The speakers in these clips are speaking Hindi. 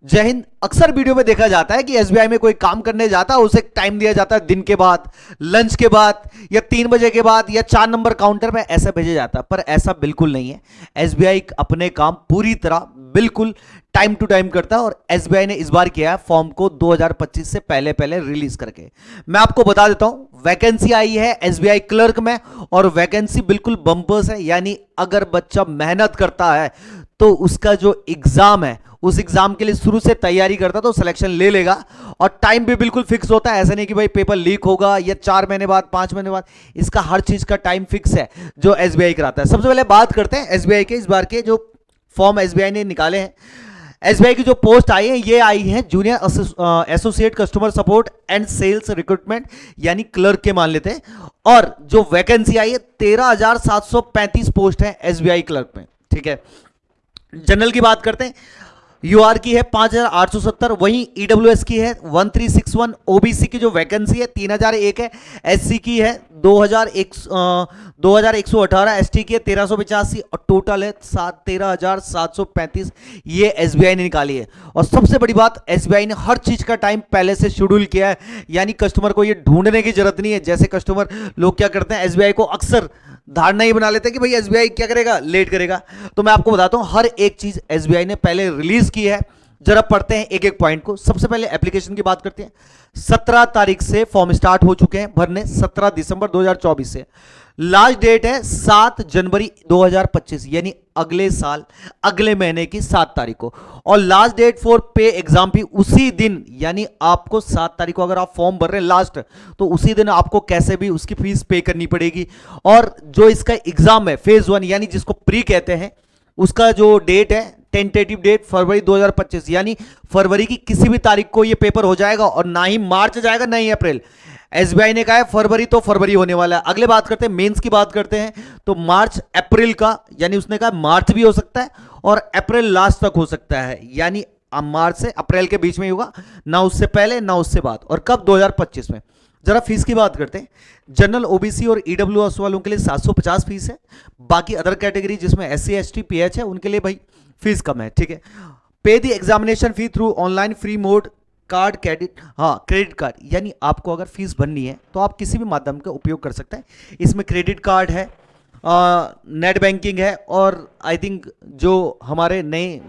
जय हिंद। अक्सर वीडियो में देखा जाता है कि एसबीआई में कोई काम करने जाता है, उसे टाइम दिया जाता है दिन के बाद, लंच के बाद, या 3 बजे के बाद, या 4 नंबर काउंटर में ऐसा भेजा जाता है। पर ऐसा बिल्कुल नहीं है। एसबीआई अपने काम पूरी तरह बिल्कुल टाइम टू टाइम करता है और एसबीआई ने इस बार किया है फॉर्म को 2025 से पहले पहले रिलीज करके। मैं आपको बता देता हूं, वैकेंसी आई है एसबीआई क्लर्क में और वैकेंसी बिल्कुल बम्पर्स है। यानी अगर बच्चा मेहनत करता है तो उसका जो एग्जाम है उस एग्जाम के लिए शुरू से तैयारी करता तो सिलेक्शन ले लेगा। और टाइम भी बिल्कुल फिक्स होता है, ऐसा नहीं कि भाई पेपर लीक होगा या 4 महीने बाद 5 महीने बाद। इसका हर चीज का टाइम फिक्स है जो एसबीआई कराता है। सबसे पहले बात करते हैं एसबीआई के इस बार के जो फॉर्म एसबीआई ने निकाले हैं। एसबीआई की जो पोस्ट आई है ये आई है junior associate customer support and sales recruitment, यानी क्लर्क के मान लेते हैं। और जो वैकेंसी आई है 13,735 पोस्ट है एसबीआई क्लर्क में। ठीक है, जनरल की बात करते हैं, यूआर की है 5,870, वहीं ईडब्ल्यूएस की है 1361, ओबीसी की जो वैकेंसी है 3,001 है, एससी की है 2,118, एसटी की है 1,385 और टोटल है 13,735। ये एसबीआई ने निकाली है। और सबसे बड़ी बात, एसबीआई ने हर चीज का टाइम पहले से शेड्यूल किया है, यानी कस्टमर को ये ढूंढने की जरूरत नहीं है। जैसे कस्टमर लोग क्या करते हैं, एसबीआई को अक्सर धारणा ही बना लेते हैं कि भाई एसबीआई क्या करेगा, लेट करेगा। तो मैं आपको बताता हूं हर एक चीज एसबीआई ने पहले रिलीज की है। जरा पढ़ते हैं एक एक पॉइंट को। सबसे पहले एप्लीकेशन की बात करते हैं। 17 तारीख से फॉर्म स्टार्ट हो चुके हैं भरने, 17 दिसंबर 2024 से। लास्ट डेट है 7 जनवरी 2025, यानी अगले साल अगले महीने की 7 तारीख को। और last date for pay exam भी उसी दिन, यानी आपको 7 तारीख को अगर आप फॉर्म भर रहे हैं लास्ट, तो उसी दिन आपको कैसे भी उसकी फीस पे करनी पड़ेगी। और जो इसका एग्जाम है फेज 1, यानी जिसको प्री कहते हैं, उसका जो डेट है टेंटेटिव डेट फरवरी 2025, यानी फरवरी की किसी भी तारीख को यह पेपर हो जाएगा। और ना ही मार्च जाएगा ना ही अप्रैल। एसबीआई ने कहा है फरवरी तो फरवरी होने वाला है। अगले बात करते हैं मेंस की बात करते हैं, तो मार्च अप्रैल का, यानी उसने कहा मार्च भी हो सकता है और अप्रैल लास्ट तक हो सकता है, यानी मार्च से अप्रैल के बीच में होगा, ना उससे पहले ना उससे बाद। और कब? 2025 में। जरा फीस की बात करते हैं। जनरल, ओबीसी और ईडब्ल्यूएस वालों के लिए 750 फीस है। बाकी अदर कैटेगरी जिसमें एससी एसटी पीएच है उनके लिए भाई फीस कम है। ठीक है। पे the examination fee through online free mode card credit, हाँ क्रेडिट कार्ड, यानी आपको अगर फीस भरनी है तो आप किसी भी माध्यम का उपयोग कर सकते हैं। इसमें क्रेडिट कार्ड है, नेट बैंकिंग है, और आई थिंक जो हमारे नए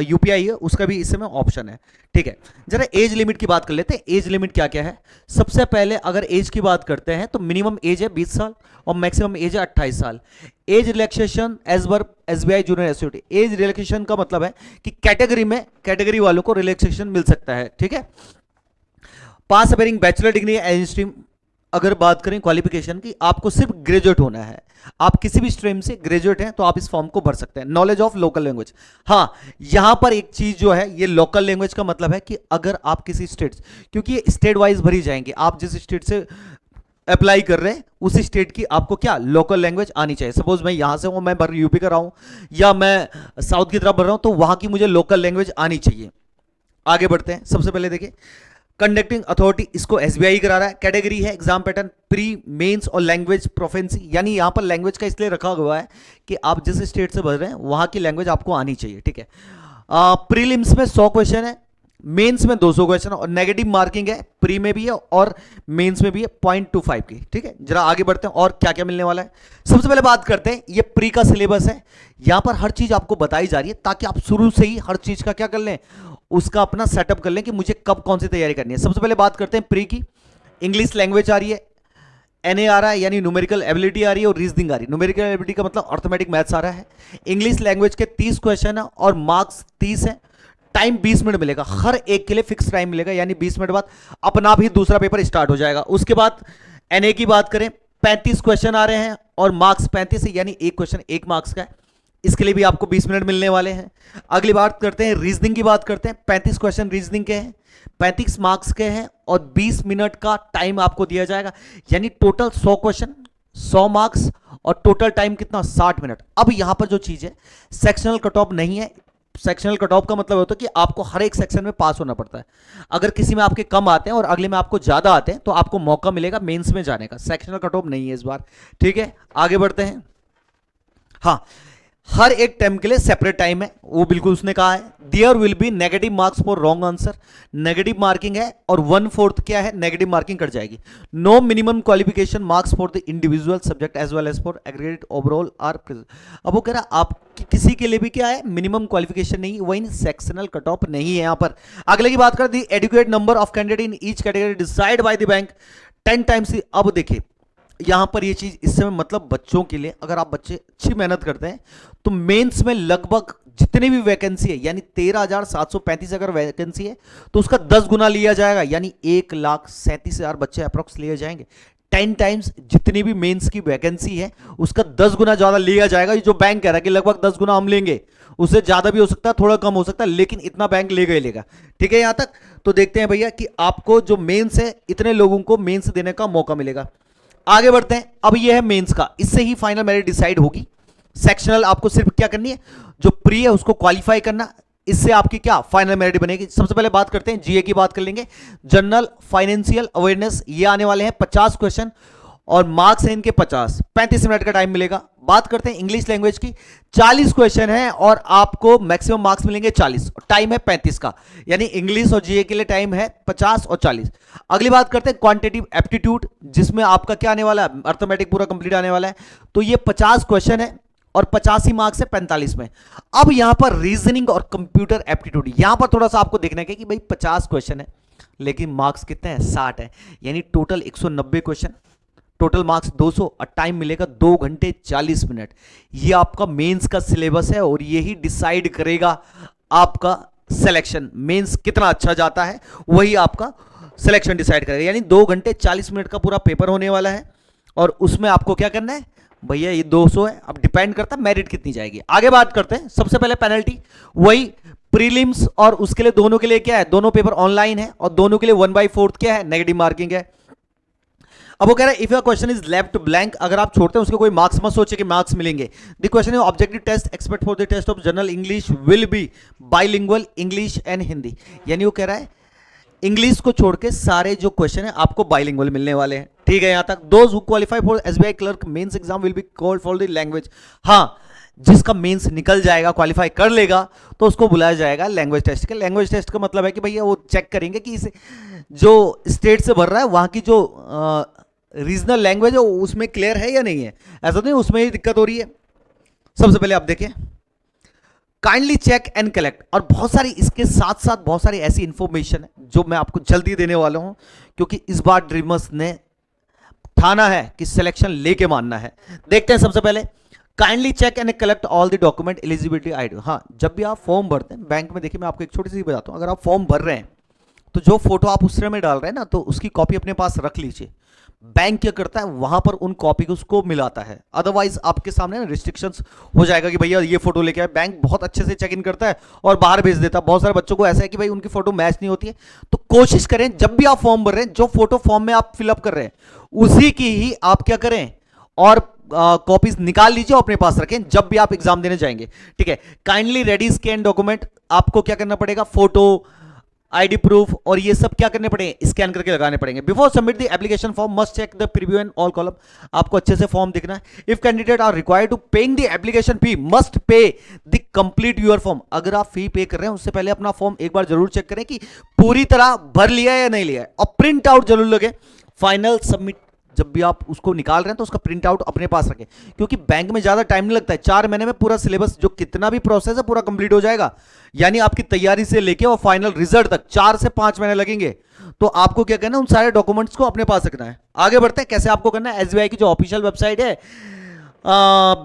यूपीआई है उसका भी इसमें ऑप्शन है। ठीक है। जरा एज लिमिट की बात कर लेते हैं। एज लिमिट क्या क्या है। सबसे पहले अगर एज की बात करते हैं तो मिनिमम एज है 20 साल और मैक्सिमम एज है 28 साल। एज रिलैक्सेशन एज पर SBI junior associate. Age relaxation का मतलब है कि कैटेगरी वालों को रिलैक्सेशन मिल सकता है। ठीक है। Pass appearing bachelor degree as stream. अगर बात करें क्वालिफिकेशन की, आपको सिर्फ ग्रेजुएट होना है। आप किसी भी स्ट्रीम से ग्रेजुएट हैं तो आप इस फॉर्म को भर सकते हैं। नॉलेज ऑफ लोकल लैंग्वेज, हाँ यहां पर एक चीज जो है, ये लोकल लैंग्वेज का मतलब है कि अगर आप किसी स्टेट, क्योंकि ये स्टेट वाइज भरी जाएंगे, आप जिस स्टेट से अप्लाई कर रहे हैं उसी स्टेट की आपको क्या लोकल लैंग्वेज आनी चाहिए। सपोज मैं यहां से हूं, मैं भर यूपी का रहा हूं या मैं साउथ की तरफ भर रहा हूं, तो वहां की मुझे लोकल लैंग्वेज आनी चाहिए। आगे बढ़ते हैं। सबसे पहले देखिए कंडक्टिंग अथॉरिटी, इसको एसबीआई करा रहा है। कैटेगरी है एग्जाम पैटर्न प्री, मेंस और लैंग्वेज प्रोफेंसी, यानी यहां पर लैंग्वेज का इसलिए रखा हुआ है कि आप जिस स्टेट से भर रहे हैं वहां की लैंग्वेज आपको आनी चाहिए। ठीक है। प्रीलिम्स में 100 क्वेश्चन है, मेंस में 200 क्वेश्चन और नेगेटिव मार्किंग है, प्री में भी है और मेंस में भी है 0.25 की। ठीक है। जरा आगे बढ़ते हैं और क्या क्या मिलने वाला है। सबसे पहले बात करते हैं, ये प्री का सिलेबस है। यहां पर हर चीज आपको बताई जा रही है ताकि आप शुरू से ही हर चीज का क्या कर लें, उसका अपना सेटअप कर लें कि मुझे कब कौन सी तैयारी करनी है। सबसे पहले बात करते हैं प्री की। इंग्लिश लैंग्वेज आ रही है, एनए आ रहा है यानी न्यूमेरिकल एबिलिटी आ रही है, और रीजनिंग आ रही है। न्यूमेरिकल एबिलिटी का मतलब अर्थमेटिक मैथ्स आ रहा है। इंग्लिश लैंग्वेज के 30 क्वेश्चन है और मार्क्स 30 है। टाइम 20 मिनट मिलेगा, हर एक के लिए फिक्स टाइम मिलेगा, यानी 20 मिनट बाद अपना भी दूसरा पेपर स्टार्ट हो जाएगा। उसके बाद एनए की बात करें, 35 क्वेश्चन आ रहे हैं और मार्क्स 35 है, यानी एक क्वेश्चन 1 मार्क्स का है। इसके लिए भी आपको 20 मिनट मिलने वाले हैं। अगली बात करते हैं रीजनिंग की बात करते हैं। 35 क्वेश्चन रीजनिंग के हैं, 35 मार्क्स के हैं और 20 मिनट का टाइम आपको दिया जाएगा, यानी टोटल 100 क्वेश्चन 100 मार्क्स और टोटल टाइम कितना, 60 मिनट। अब यहां पर जो चीज है, सेक्शनल कट ऑफ नहीं है। सेक्शनल कट ऑफ का मतलब होता है कि आपको हर एक सेक्शन में पास होना पड़ता है। अगर किसी में आपके कम आते हैं और अगले में आपको ज्यादा आते हैं तो आपको मौका मिलेगा मेंस में जाने का। सेक्शनल कट ऑफ नहीं है इस बार। ठीक है। आगे बढ़ते हैं। हाँ, हर एक टर्म के लिए सेपरेट टाइम है, वो बिल्कुल उसने कहा है। There will be negative marks for wrong answer, negative marking है, और 1/4 क्या है, नेगेटिव मार्किंग कट जाएगी। No minimum qualification marks for the individual subject as well as for aggregate overall are. अब वो कह रहा आप किसी के लिए भी क्या है, मिनिमम क्वालिफिकेशन नहीं, वही सेक्शनल कट ऑफ नहीं है यहां पर। अगले की बात कर दी, adequate number of candidate in each category decide by the bank 10 times. अब देखिए यहां पर ये चीज इस समय मतलब बच्चों के लिए, अगर आप बच्चे अच्छी मेहनत करते हैं तो मेंस में लगभग जितनी भी वैकेंसी है, यानी 13,735 अगर वैकेंसी है तो उसका 10 गुना लिया जाएगा, यानी 1,37,000 बच्चे अप्रोक्स लिए जाएंगे। 10 टाइम्स जितनी भी मेंस की वैकेंसी है उसका 10 गुना ज्यादा लिया जाएगा। ये जो बैंक कह रहा है कि लगभग 10 गुना हम लेंगे, उससे ज्यादा भी हो सकता है, थोड़ा कम हो सकता है, लेकिन इतना बैंक लेगा ही लेगा। ठीक है यहां तक। तो देखते हैं भैया कि आपको जो मेंस है इतने लोगों को मेंस देने का मौका मिलेगा। आगे बढ़ते हैं। अब यह है मेंस का, इससे ही फाइनल मेरिट डिसाइड होगी। सेक्शनल आपको सिर्फ क्या करनी है, जो प्री है उसको क्वालिफाई करना, इससे आपकी क्या फाइनल मेरिट बनेगी। सबसे पहले बात करते हैं जीए की, बात कर लेंगे। जनरल फाइनेंशियल अवेयरनेस, ये आने वाले हैं 50 क्वेश्चन और मार्क्स हैं इनके 50, 35 मिनट का टाइम मिलेगा। बात करते हैं इंग्लिश लैंग्वेज की, 40 क्वेश्चन है और आपको मैक्सिमम मार्क्स मिलेंगे 40, टाइम है 35 का, यानी इंग्लिश और जीए के लिए टाइम है 50 और 40। अगली बात करते हैं क्वांटिटेटिव एप्टीट्यूड, जिसमें आपका क्या आने वाला है, अर्थमेटिक पूरा कंप्लीट आने वाला है। तो ये 50 क्वेश्चन है और 85 मार्क्स है 45 में। अब यहां पर रीजनिंग और कंप्यूटर एप्टीट्यूड, यहां पर थोड़ा सा आपको देखना है कि भाई 50 क्वेश्चन है लेकिन मार्क्स कितने हैं, 60 है, यानी टोटल 190 क्वेश्चन, टोटल मार्क्स 200 और टाइम मिलेगा 2 घंटे 40 मिनट। ये आपका मेंस का सिलेबस है और यही डिसाइड करेगा आपका सिलेक्शन। मेंस कितना अच्छा जाता है वही आपका सिलेक्शन डिसाइड करेगा, यानी 2 घंटे 40 मिनट का पूरा पेपर होने वाला है और उसमें आपको क्या करना है भैया, ये 200 है। अब डिपेंड करता है मेरिट कितनी जाएगी। आगे बात करते हैं। सबसे पहले पेनल्टी, वही प्रीलिम्स और उसके लिए दोनों के लिए क्या है, दोनों पेपर ऑनलाइन है और दोनों के लिए 1/4 क्या है, नेगेटिव मार्किंग है। अब वो कह रहा है if your question is left blank, अगर आप छोड़ते हैं उसके कोई मार्क्स मत सोचे कि मार्क्स मिलेंगे। The question is objective test expect for the test of general English will be bilingual English and Hindi, यानी वो कह रहा है इंग्लिश को छोड़ के सारे जो क्वेश्चन है आपको बाइलिंगुअल मिलने वाले हैं। ठीक है यहां तक। Those who qualify for SBI clerk mains exam will be called for the language, हाँ जिसका मेंस निकल जाएगा, क्वालिफाई कर लेगा, तो उसको बुलाया जाएगा लैंग्वेज टेस्ट के। लैंग्वेज टेस्ट का मतलब है कि भैया वो चेक करेंगे कि इसे जो स्टेट से भर रहा है वहां की जो रीजनल लैंग्वेज है उसमें क्लियर है या नहीं है, ऐसा तो नहीं उसमें ही दिक्कत हो रही है। सबसे पहले आप देखें काइंडली चेक एंड कलेक्ट, और बहुत सारी इसके साथ साथ बहुत सारी ऐसी इंफॉर्मेशन है जो मैं आपको जल्दी देने वाला हूं, क्योंकि इस बार ड्रीमर्स ने ठाना है कि सिलेक्शन लेके मानना है। देखते हैं सबसे पहले kindly check and collect all the document eligibility ID. हाँ जब भी आप फॉर्म भरते हैं बैंक में, देखिए मैं आपको एक छोटी सी बताता हूं, अगर आप फॉर्म भर रहे हैं तो जो फोटो आप उस में डाल रहे हैं ना, तो उसकी कॉपी अपने पास रख लीजिए। बैंक क्या करता है वहां पर उन कॉपी को उसको मिलाता है, अदरवाइज आपके सामने ना रिस्ट्रिक्शंस हो जाएगा कि भैया ये फोटो लेके आए। बैंक बहुत अच्छे से चेक इन करता है और बाहर भेज देता है। बहुत सारे बच्चों को ऐसा है कि भाई उनकी फोटो मैच नहीं होती है, तो कोशिश करें जब भी आप फॉर्म भर रहे हैं जो फोटो फॉर्म में आप फिलअप कर रहे हैं उसी की ही आप क्या करें और कॉपीज निकाल लीजिए और अपने पास रखें जब भी आप एग्जाम देने जाएंगे। ठीक है, काइंडली रेडी स्कैन डॉक्यूमेंट, आपको क्या करना पड़ेगा, फोटो आईडी प्रूफ और ये सब क्या करने पड़ेंगे, स्कैन करके लगाने पड़ेंगे। Before submit the application form must check the preview and all column, आपको अच्छे से फॉर्म दिखना है। If candidate are required to paying the application fee must pay the complete your form, अगर आप फी पे कर रहे हैं उससे पहले अपना फॉर्म एक बार जरूर चेक करें कि पूरी तरह भर लिया है या नहीं लिया है, और प्रिंट आउट जरूर लगे। फाइनल सबमिट जब भी आप उसको निकाल रहे हैं तो उसका प्रिंट आउट अपने पास रखें, क्योंकि बैंक में ज्यादा टाइम नहीं लगता है। 4 महीने में पूरा सिलेबस जो कितना भी प्रोसेस है पूरा कंप्लीट हो जाएगा, यानी आपकी तैयारी से लेके और फाइनल रिजल्ट तक 4 से 5 महीने लगेंगे। तो आपको क्या करना है, उन सारे डॉक्यूमेंट्स को अपने पास रखना है। आगे बढ़ते हैं कैसे आपको करना है। एसबीआई की जो ऑफिशियल वेबसाइट है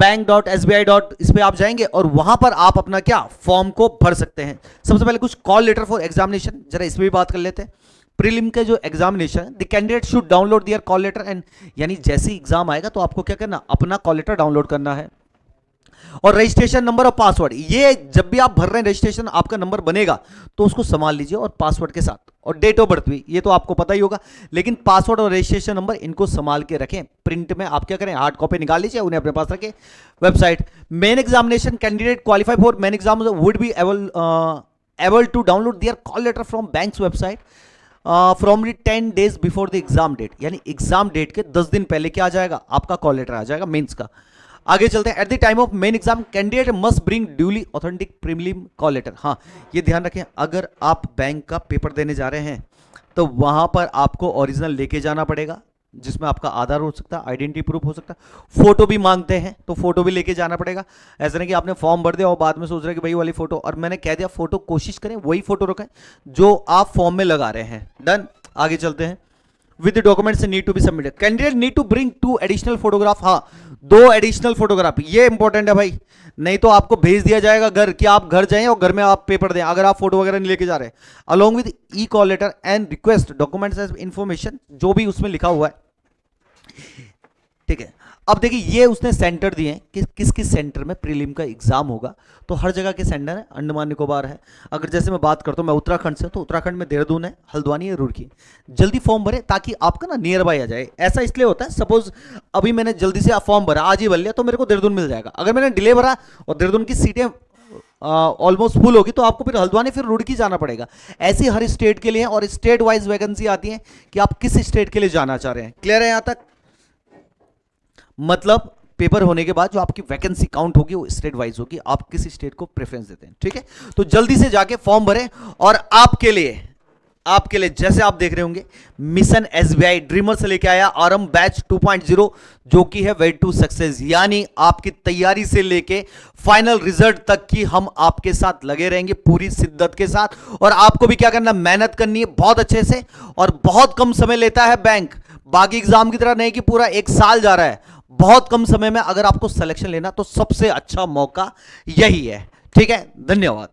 bank.sbi. इस पे आप जाएंगे और वहां पर आप अपना क्या फॉर्म को भर सकते हैं। सबसे पहले कुछ कॉल लेटर फॉर एग्जामिनेशन, जरा इसमें भी बात कर लेते हैं। प्रीलिम के जो एग्जामिनेशन है, the candidate should download their call letter and, यानी जैसे ही एग्जाम आएगा तो आपको क्या करना, अपना कॉल लेटर डाउनलोड करना है और रजिस्ट्रेशन नंबर और पासवर्ड, ये जब भी आप भर रहे हैं रजिस्ट्रेशन आपका नंबर बनेगा तो उसको संभाल लीजिए और पासवर्ड के साथ, और डेट ऑफ बर्थ भी, ये तो आपको पता ही होगा, लेकिन पासवर्ड और रजिस्ट्रेशन नंबर इनको संभाल के रखें। प्रिंट में आप क्या करें, हार्ड कॉपी निकाल लीजिए, उन्हें अपने पास रखें। Website main examination, candidate qualify for main exam would be able to download their call letter from banks website from 10 days before the exam date, यानी एग्जाम डेट के 10 दिन पहले क्या आ जाएगा, आपका कॉल लेटर आ जाएगा मेंस का। आगे चलते हैं। At the time of main exam candidate must bring duly authentic prelim call letter. हाँ, ये ध्यान रखें, अगर आप बैंक का पेपर देने जा रहे हैं तो वहां पर आपको ओरिजिनल लेके जाना पड़ेगा, जिसमें आपका आधार हो सकता है, आइडेंटिटी प्रूफ हो सकता है, फोटो भी मांगते हैं तो फोटो भी लेके जाना पड़ेगा। ऐसा नहीं कि आपने फॉर्म भर दिया और बाद में सोच रहे कि भाई वाली फोटो, और मैंने कह दिया फोटो कोशिश करें वही फोटो रखें जो आप फॉर्म में लगा रहे हैं। डन, आगे चलते हैं। With the documents need to be submitted, candidate need to bring 2 additional photograph. हाँ, 2 एडिशनल फोटोग्राफ, ये इंपॉर्टेंट है भाई, नहीं तो आपको भेज दिया जाएगा घर कि आप घर जाएं और घर में आप पेपर दें अगर आप फोटो वगैरह नहीं लेके जा रहे। Along with e call letter and request documents as information, जो भी उसमें लिखा हुआ है, ठीक है। अब देखिए ये उसने सेंटर दिए हैं कि किस किस सेंटर में प्रीलिम का एग्जाम होगा, तो हर जगह के सेंटर है। अंडमान निकोबार है, अगर जैसे मैं बात करता हूं मैं उत्तराखंड से, तो उत्तराखंड में देहरादून है, हल्द्वानी है, रुड़की है। जल्दी फॉर्म भरे ताकि आपका ना नियर बाय आ जाए। ऐसा इसलिए होता है, सपोज अभी मैंने जल्दी से फॉर्म भरा, आज ही भर लिया, तो मेरे को देहरादून मिल जाएगा। अगर मैंने डिले भरा और देहरादून की सीटें ऑलमोस्ट फुल होगी तो आपको फिर हल्द्वानी फिर रुड़की जाना पड़ेगा। ऐसी हर स्टेट के लिए है, और स्टेट वाइज वैकेंसी आती है कि आप किस स्टेट के लिए जाना चाह रहे हैं। क्लियर है यहां तक? मतलब पेपर होने के बाद जो आपकी वैकेंसी काउंट होगी वो स्टेट वाइज होगी, आप किस स्टेट को प्रेफरेंस देते हैं, ठीक है। तो जल्दी से जाके फॉर्म भरें। और आपके लिए जैसे आप देख रहे होंगे, मिशन एसबीआई ड्रीमर से लेके आया आरंभ बैच 2.0, जो कि है वे टू सक्सेस, यानी आपकी तैयारी से लेके फाइनल रिजल्ट तक की हम आपके साथ लगे रहेंगे पूरी शिद्दत के साथ। और आपको भी क्या करना, मेहनत करनी है बहुत अच्छे से, और बहुत कम समय लेता है बैंक, बाकी एग्जाम की तरह नहीं कि पूरा 1 साल जा रहा है। बहुत कम समय में अगर आपको सिलेक्शन लेना तो सबसे अच्छा मौका यही है, ठीक है। धन्यवाद।